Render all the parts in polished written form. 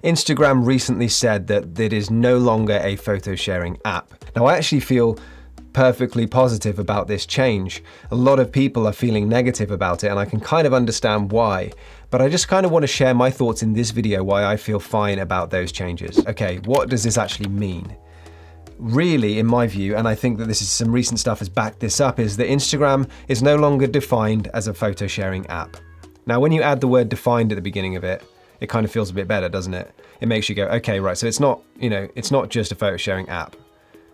Instagram recently said that it is no longer a photo sharing app. Now, I actually feel perfectly positive about this change. A lot of people are feeling negative about it, and I can kind of understand why. But I just kind of want to share my thoughts in this video why I feel fine about those changes. Okay, what does this actually mean? Really, in my view, and I think that this is some recent stuff has backed this up, is that Instagram is no longer defined as a photo sharing app. Now, when you add the word defined at the beginning of it, it kind of feels a bit better, doesn't it? It makes you go, okay, right, so it's not, it's not just a photo sharing app.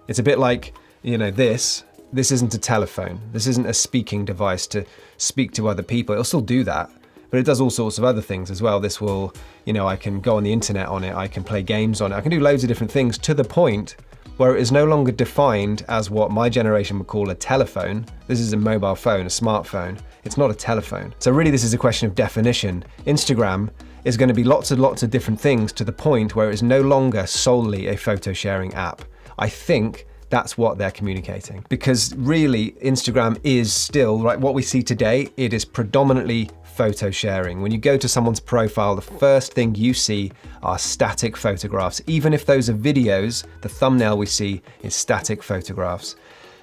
It's a bit like, this isn't a telephone. This isn't a speaking device to speak to other people. It'll still do that, but it does all sorts of other things as well. This will, I can go on the internet on it, I can play games on it, I can do loads of different things to the point where it is no longer defined as what my generation would call a telephone. This is a mobile phone, a smartphone. It's not a telephone. So really this is a question of definition. Instagram is going to be lots and lots of different things to the point where it is no longer solely a photo sharing app. I think that's what they're communicating. Because really, Instagram is still, right, what we see today, it is predominantly photo sharing. When you go to someone's profile, the first thing you see are static photographs. Even if those are videos, the thumbnail we see is static photographs.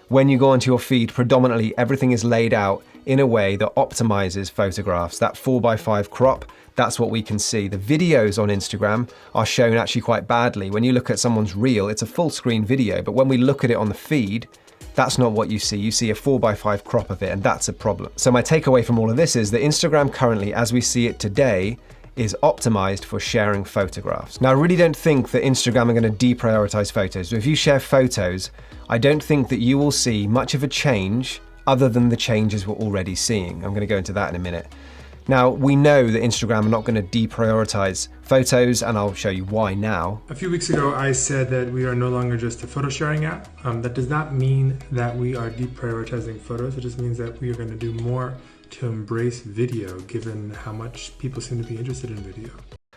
When you go onto your feed, predominantly everything is laid out in a way that optimizes photographs. That 4:5 crop, that's what we can see. The videos on Instagram are shown actually quite badly. When you look at someone's reel, it's a full screen video, but when we look at it on the feed, that's not what you see. You see a 4:5 crop of it, and that's a problem. So my takeaway from all of this is that Instagram currently, as we see it today, is optimized for sharing photographs. Now, I really don't think that Instagram are going to deprioritize photos. If you share photos, I don't think that you will see much of a change other than the changes we're already seeing. I'm going to go into that in a minute. Now, we know that Instagram are not going to deprioritize photos, and I'll show you why now. A few weeks ago, I said that we are no longer just a photo sharing app. That does not mean that we are deprioritizing photos. It just means that we are going to do more to embrace video, given how much people seem to be interested in video.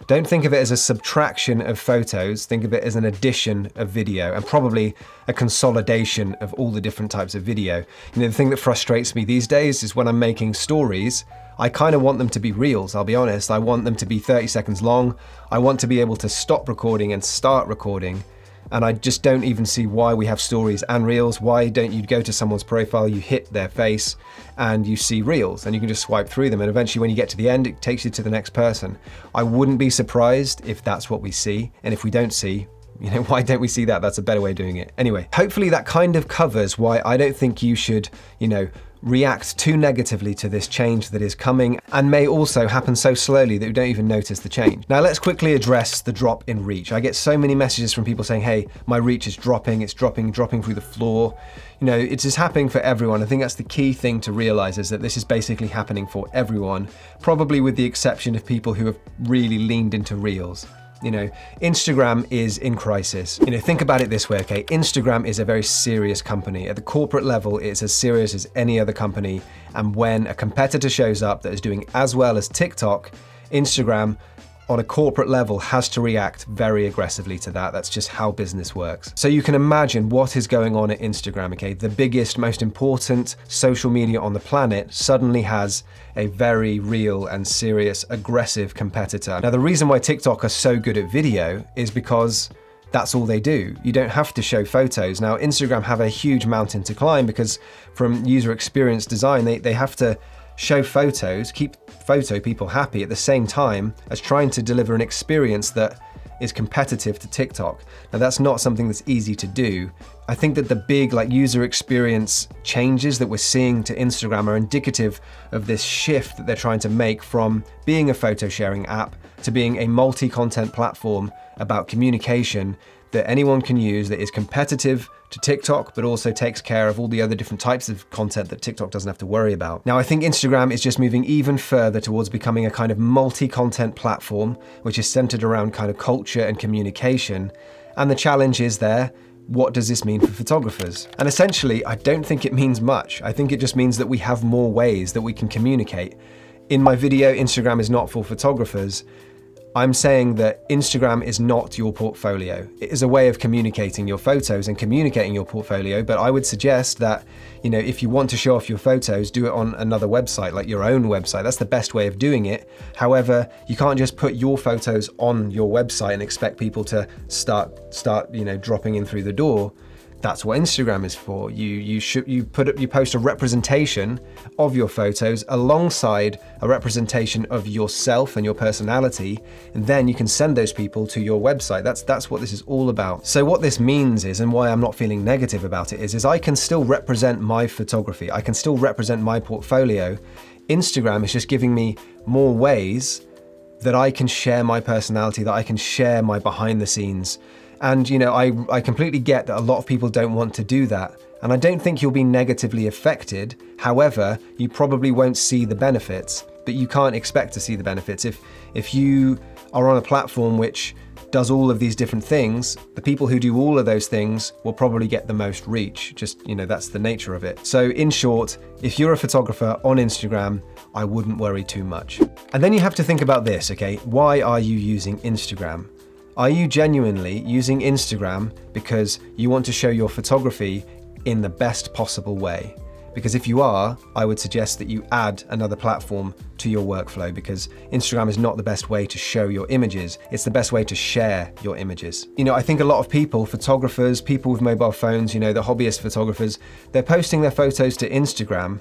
Don't think of it as a subtraction of photos, think of it as an addition of video, and probably a consolidation of all the different types of video. The thing that frustrates me these days is when I'm making stories, I kind of want them to be reels, I'll be honest. I want them to be 30 seconds long. I want to be able to stop recording and start recording. And I just don't even see why we have stories and reels. Why don't you go to someone's profile, you hit their face, and you see reels, and you can just swipe through them, and eventually when you get to the end, it takes you to the next person. I wouldn't be surprised if that's what we see, and if we don't see, why don't we see that? That's a better way of doing it. Anyway, hopefully that kind of covers why I don't think you should, react too negatively to this change that is coming, and may also happen so slowly that you don't even notice the change. Now let's quickly address the drop in reach. I get so many messages from people saying, hey, my reach is dropping, it's dropping through the floor. It's just happening for everyone. I think that's the key thing to realize, is that this is basically happening for everyone, probably with the exception of people who have really leaned into reels. Instagram is in crisis. Think about it this way, okay? Instagram is a very serious company. At the corporate level, it's as serious as any other company. And when a competitor shows up that is doing as well as TikTok, Instagram on a corporate level has to react very aggressively to that. That's just how business works. So you can imagine what is going on at Instagram, okay? The biggest, most important social media on the planet suddenly has a very real and serious, aggressive competitor. Now, the reason why TikTok are so good at video is because that's all they do. You don't have to show photos. Now, Instagram have a huge mountain to climb because from user experience design, they have to show photos, keep photo people happy at the same time as trying to deliver an experience that is competitive to TikTok. Now that's not something that's easy to do. I think that the big user experience changes that we're seeing to Instagram are indicative of this shift that they're trying to make from being a photo sharing app to being a multi-content platform about communication that anyone can use, that is competitive to TikTok, but also takes care of all the other different types of content that TikTok doesn't have to worry about. Now, I think Instagram is just moving even further towards becoming a kind of multi-content platform, which is centered around kind of culture and communication. And the challenge is there, what does this mean for photographers? And essentially, I don't think it means much. I think it just means that we have more ways that we can communicate. In my video, Instagram is not for photographers. I'm saying that Instagram is not your portfolio. It is a way of communicating your photos and communicating your portfolio, but I would suggest that, if you want to show off your photos, do it on another website, like your own website. That's the best way of doing it. However, you can't just put your photos on your website and expect people to start dropping in through the door. That's what Instagram is for. You post a representation of your photos alongside a representation of yourself and your personality, and then you can send those people to your website. That's what this is all about. So what this means is, and why I'm not feeling negative about it is I can still represent my photography. I can still represent my portfolio. Instagram is just giving me more ways that I can share my personality, that I can share my behind the scenes. And I completely get that a lot of people don't want to do that. And I don't think you'll be negatively affected. However, you probably won't see the benefits, but you can't expect to see the benefits. If you are on a platform which does all of these different things, the people who do all of those things will probably get the most reach. Just, that's the nature of it. So in short, if you're a photographer on Instagram, I wouldn't worry too much. And then you have to think about this, okay? Why are you using Instagram? Are you genuinely using Instagram because you want to show your photography in the best possible way? Because if you are, I would suggest that you add another platform to your workflow, because Instagram is not the best way to show your images. It's the best way to share your images. I think a lot of people, photographers, people with mobile phones, the hobbyist photographers, they're posting their photos to Instagram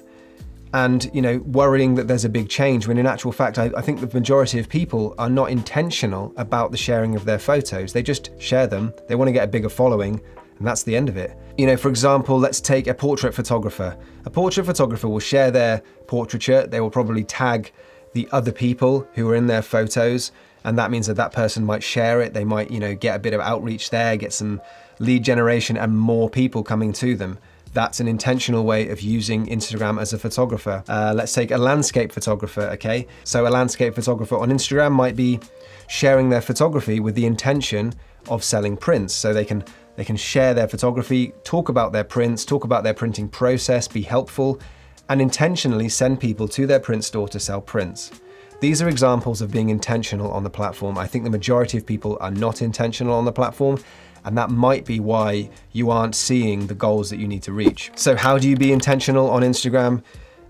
and worrying that there's a big change, when in actual fact, I think the majority of people are not intentional about the sharing of their photos. They just share them, they want to get a bigger following, and that's the end of it. For example, let's take a portrait photographer. A portrait photographer will share their portraiture, they will probably tag the other people who are in their photos, and that means that person might share it, they might get a bit of outreach there, get some lead generation and more people coming to them. That's an intentional way of using Instagram as a photographer. Let's take a landscape photographer, okay? So a landscape photographer on Instagram might be sharing their photography with the intention of selling prints. So they can share their photography, talk about their prints, talk about their printing process, be helpful, and intentionally send people to their print store to sell prints. These are examples of being intentional on the platform. I think the majority of people are not intentional on the platform, and that might be why you aren't seeing the goals that you need to reach. So how do you be intentional on Instagram?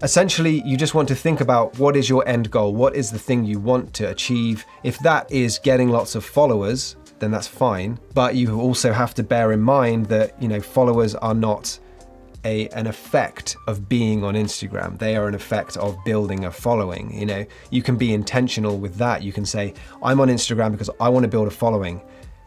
Essentially, you just want to think about what is your end goal? What is the thing you want to achieve? If that is getting lots of followers, then that's fine. But you also have to bear in mind that, followers are not an effect of being on Instagram. They are an effect of building a following. You can be intentional with that. You can say, I'm on Instagram because I want to build a following.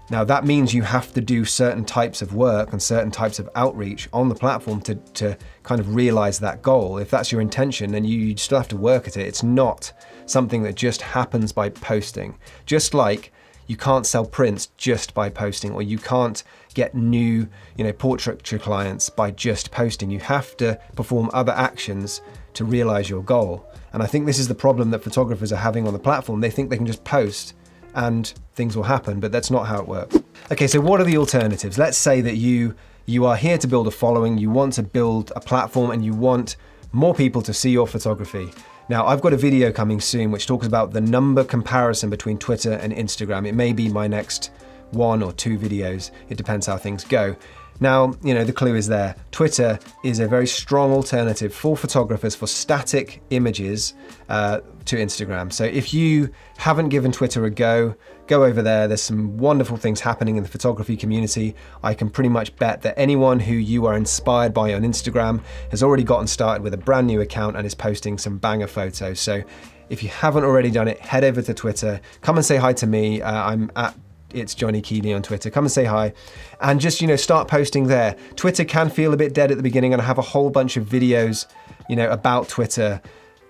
Now that means you have to do certain types of work and certain types of outreach on the platform to kind of realize that goal. If that's your intention, then you still have to work at it. It's not something that just happens by posting. Just like you can't sell prints just by posting, or you can't get new, portraiture clients by just posting. You have to perform other actions to realize your goal. And I think this is the problem that photographers are having on the platform. They think they can just post and things will happen, but that's not how it works. Okay, so what are the alternatives? Let's say that you are here to build a following, you want to build a platform, and you want more people to see your photography. Now, I've got a video coming soon which talks about the number comparison between Twitter and Instagram. It may be my next 1 or 2 videos. It depends how things go. Now, the clue is there. Twitter is a very strong alternative for photographers for static images to Instagram. So if you haven't given Twitter a go over there. There's some wonderful things happening in the photography community. I can pretty much bet that anyone who you are inspired by on Instagram has already gotten started with a brand new account and is posting some banger photos. So if you haven't already done it, head over to Twitter. Come and say hi to me. I'm at It's Johnny Keeley on Twitter. Come and say hi and just, start posting there. Twitter can feel a bit dead at the beginning, and I have a whole bunch of videos, about Twitter.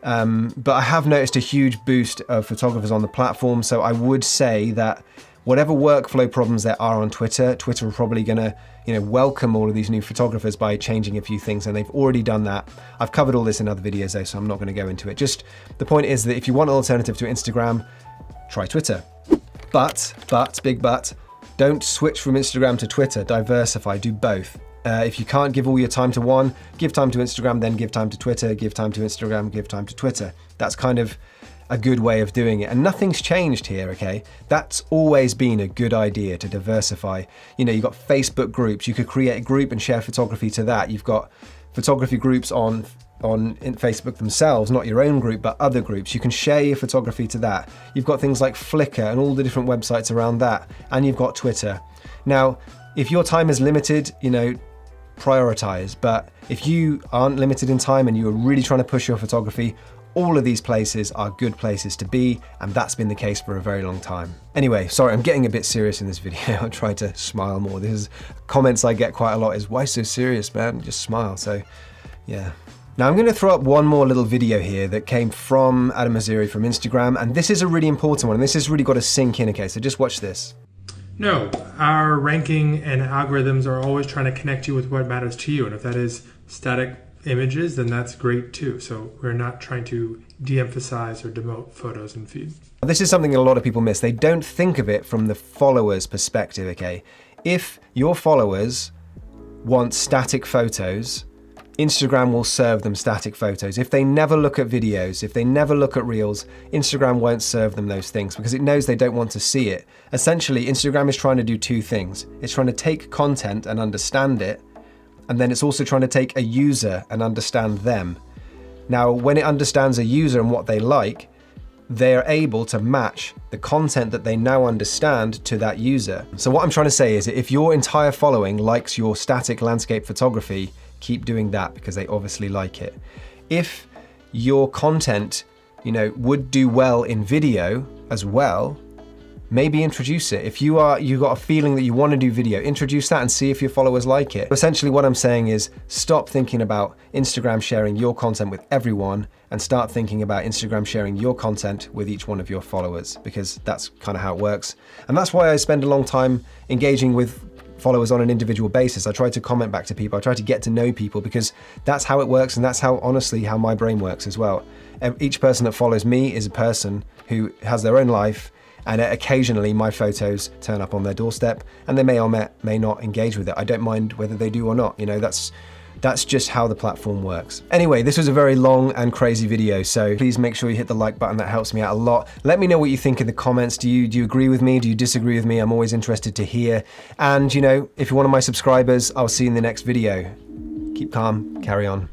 But I have noticed a huge boost of photographers on the platform. So I would say that whatever workflow problems there are on Twitter, Twitter are probably gonna, welcome all of these new photographers by changing a few things, and they've already done that. I've covered all this in other videos though, so I'm not gonna go into it. Just the point is that if you want an alternative to Instagram, try Twitter. But, big but, don't switch from Instagram to Twitter, diversify, do both. If you can't give all your time to one, give time to Instagram, then give time to Twitter, give time to Instagram, give time to Twitter. That's kind of a good way of doing it. And nothing's changed here, okay? That's always been a good idea to diversify. You know, you've got Facebook groups. You could create a group and share photography to that. You've got photography groups on in Facebook themselves, not your own group, but other groups. You can share your photography to that. You've got things like Flickr and all the different websites around that. And you've got Twitter. Now, if your time is limited, you know, prioritize. But if you aren't limited in time and you're really trying to push your photography, all of these places are good places to be, and that's been the case for a very long time. Anyway, sorry, I'm getting a bit serious in this video. I'll try to smile more. This is comments I get quite a lot is, why so serious, man? Just smile. So, yeah. Now I'm going to throw up one more little video here that came from Adam Aziri from Instagram, and this is a really important one, and this has really got to sink in, okay? So just watch this. No, our ranking and algorithms are always trying to connect you with what matters to you, and if that is static images, then that's great too. So we're not trying to de-emphasize or demote photos and feed. This is something a lot of people miss. They don't think of it from the follower's perspective, okay? If your followers want static photos, Instagram will serve them static photos. If they never look at videos, if they never look at reels, Instagram won't serve them those things because it knows they don't want to see it. Essentially, Instagram is trying to do two things. It's trying to take content and understand it, and then it's also trying to take a user and understand them. Now, when it understands a user and what they like, they're able to match the content that they now understand to that user. So what I'm trying to say is that if your entire following likes your static landscape photography, keep doing that because they obviously like it. If your content, you know, would do well in video as well, maybe introduce it. If you got a feeling that you want to do video, introduce that and see if your followers like it. Essentially what I'm saying is stop thinking about Instagram sharing your content with everyone and start thinking about Instagram sharing your content with each one of your followers, because that's kind of how it works. And that's why I spend a long time engaging with followers on an individual basis. I try to comment back to people. I try to get to know people because that's how it works, and that's how, honestly, how my brain works as well. Each person that follows me is a person who has their own life, and occasionally my photos turn up on their doorstep and they may or may not engage with it. I don't mind whether they do or not. You know, that's just how the platform works. Anyway, this was a very long and crazy video, so please make sure you hit the like button. That helps me out a lot. Let me know what you think in the comments. Do you agree with me? Do you disagree with me? I'm always interested to hear. And you know, if you're one of my subscribers, I'll see you in the next video. Keep calm, carry on.